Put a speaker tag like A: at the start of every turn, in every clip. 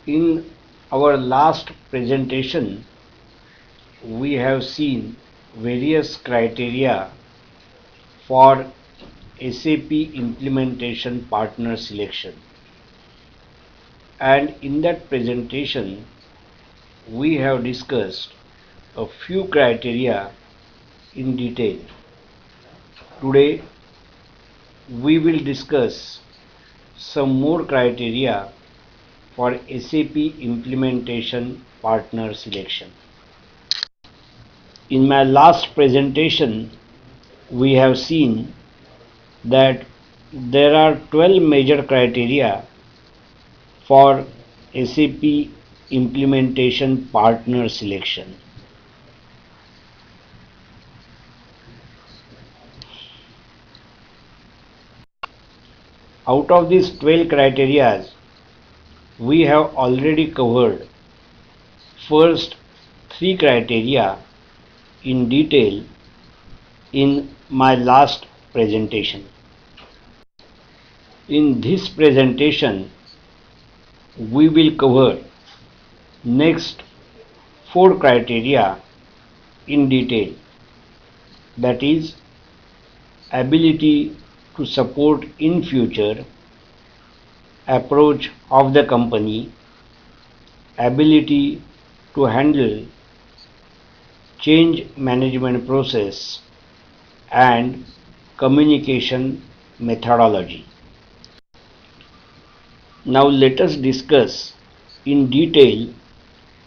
A: In our last presentation, we have seen various criteria for SAP implementation partner selection. And in that presentation, we have discussed a few criteria in detail. Today, we will discuss some more criteria for SAP implementation partner selection. In my last presentation, we have seen that there are 12 major criteria for SAP implementation partner selection. Out of these 12 criteria, we have already covered first 3 criteria in detail in my last presentation. In this presentation, we will cover next 4 criteria in detail, that is ability to support in future, approach of the company, ability to handle change management process, and communication methodology. Now let us discuss in detail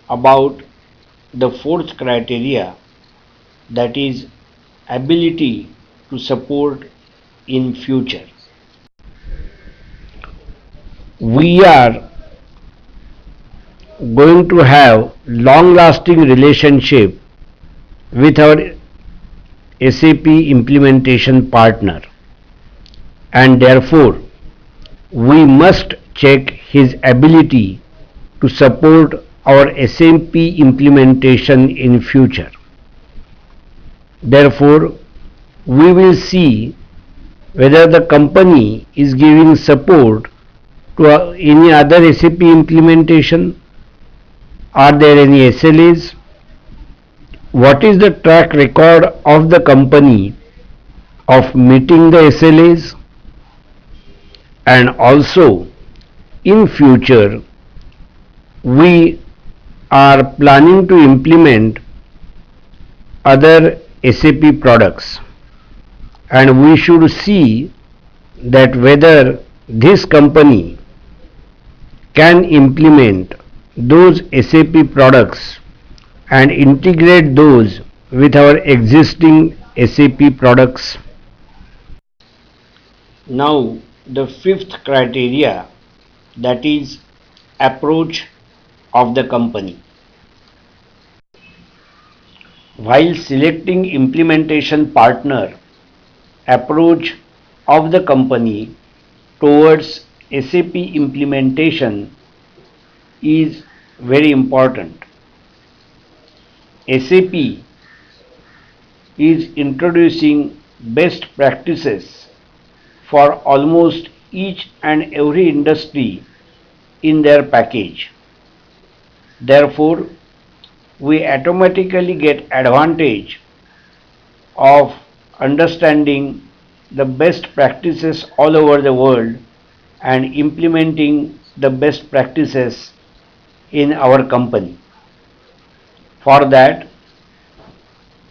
A: about the fourth criteria, that is ability to support in future. We are going to have long lasting relationship with our SAP implementation partner, and therefore we must check his ability to support our SAP implementation in future. Therefore, we will see whether the company is giving support to any other SAP implementation. Are there any SLAs? What is the track record of the company of meeting the SLAs? And also, in future, we are planning to implement other SAP products, and we should see that whether this company can implement those SAP products and integrate those with our existing SAP products. Now the fifth criteria, that is approach of the company. While selecting implementation partner, approach of the company towards SAP implementation is very important. SAP is introducing best practices for almost each and every industry in their package. Therefore, we automatically get advantage of understanding the best practices all over the world and implementing the best practices in our company. For that,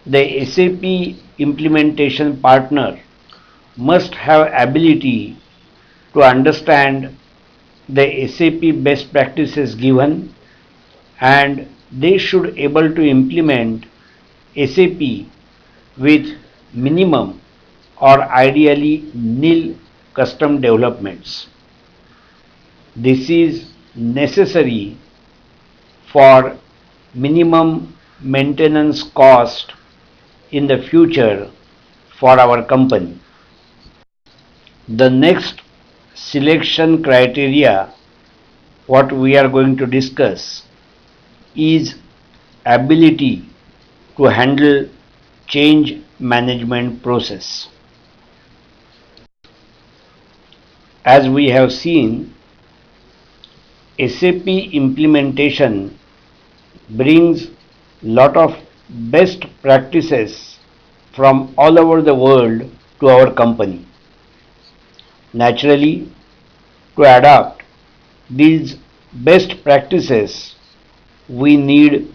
A: the SAP implementation partner must have ability to understand the SAP best practices given, and they should able to implement SAP with minimum or ideally nil custom developments. This is necessary for minimum maintenance cost in the future for our company. The next selection criteria what we are going to discuss is ability to handle change management process. As we have seen, SAP implementation brings lot of best practices from all over the world to our company. Naturally, to adopt these best practices, we need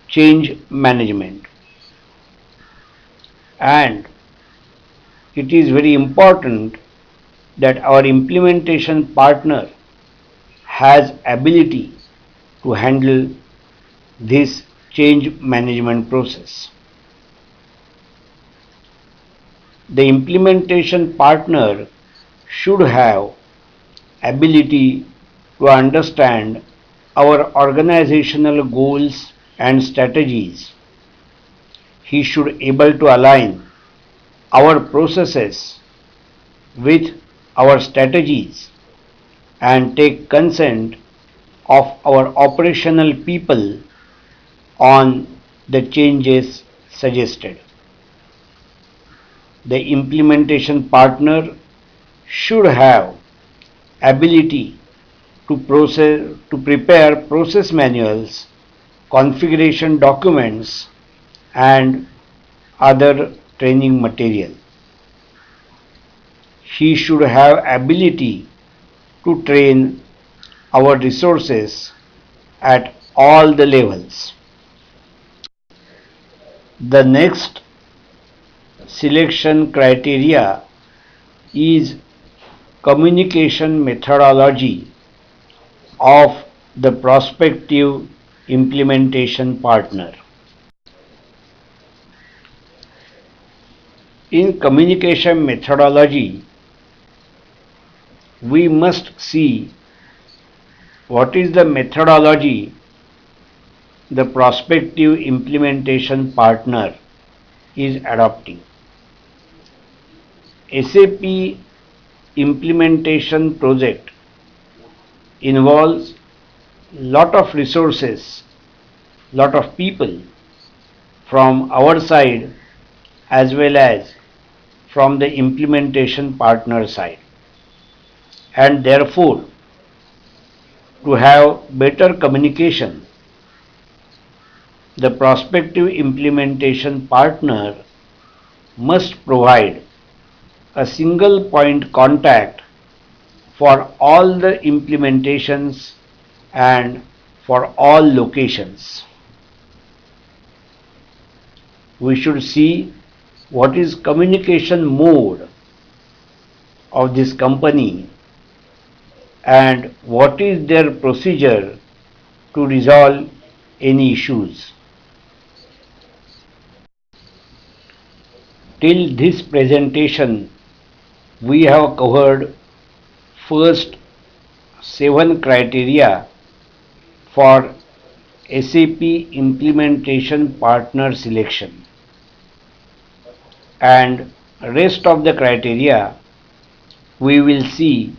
A: change management, and it is very important that our implementation partner has ability to handle this change management process. The implementation partner should have ability to understand our organizational goals and strategies. He should able to align our processes with our strategies and take consent of our operational people on the changes suggested. The implementation partner should have ability to prepare process manuals, configuration documents, and other training material. He should have ability to train our resources at all the levels. The next selection criteria is communication methodology of the prospective implementation partner. In communication methodology, we must see what is the methodology the prospective implementation partner is adopting. SAP implementation project involves lot of resources, lot of people from our side as well as from the implementation partner side, and therefore to have better communication, the prospective implementation partner must provide a single point contact for all the implementations and for all locations. We should see what is communication mode of this company and what is their procedure to resolve any issues. Till this presentation, we have covered first 7 criteria for SAP implementation partner selection, and rest of the criteria we will see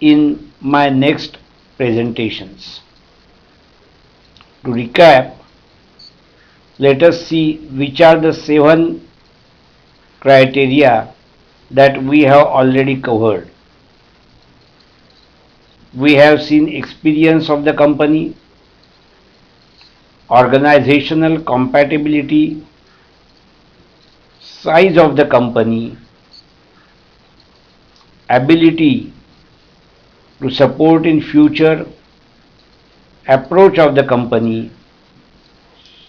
A: in my next presentations. To recap, let us see which are the 7 criteria that we have already covered. We have seen experience of the company, organizational compatibility, size of the company, ability to support in future, approach of the company,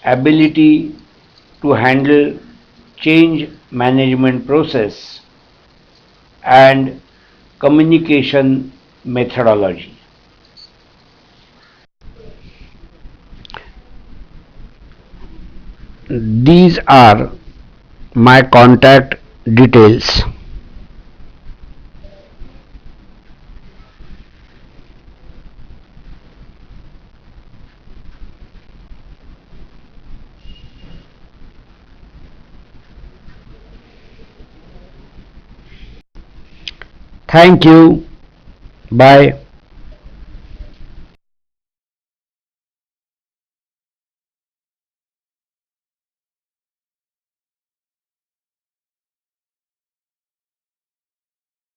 A: ability to handle change management process, and communication methodology. These are my contact details. Thank you. Bye.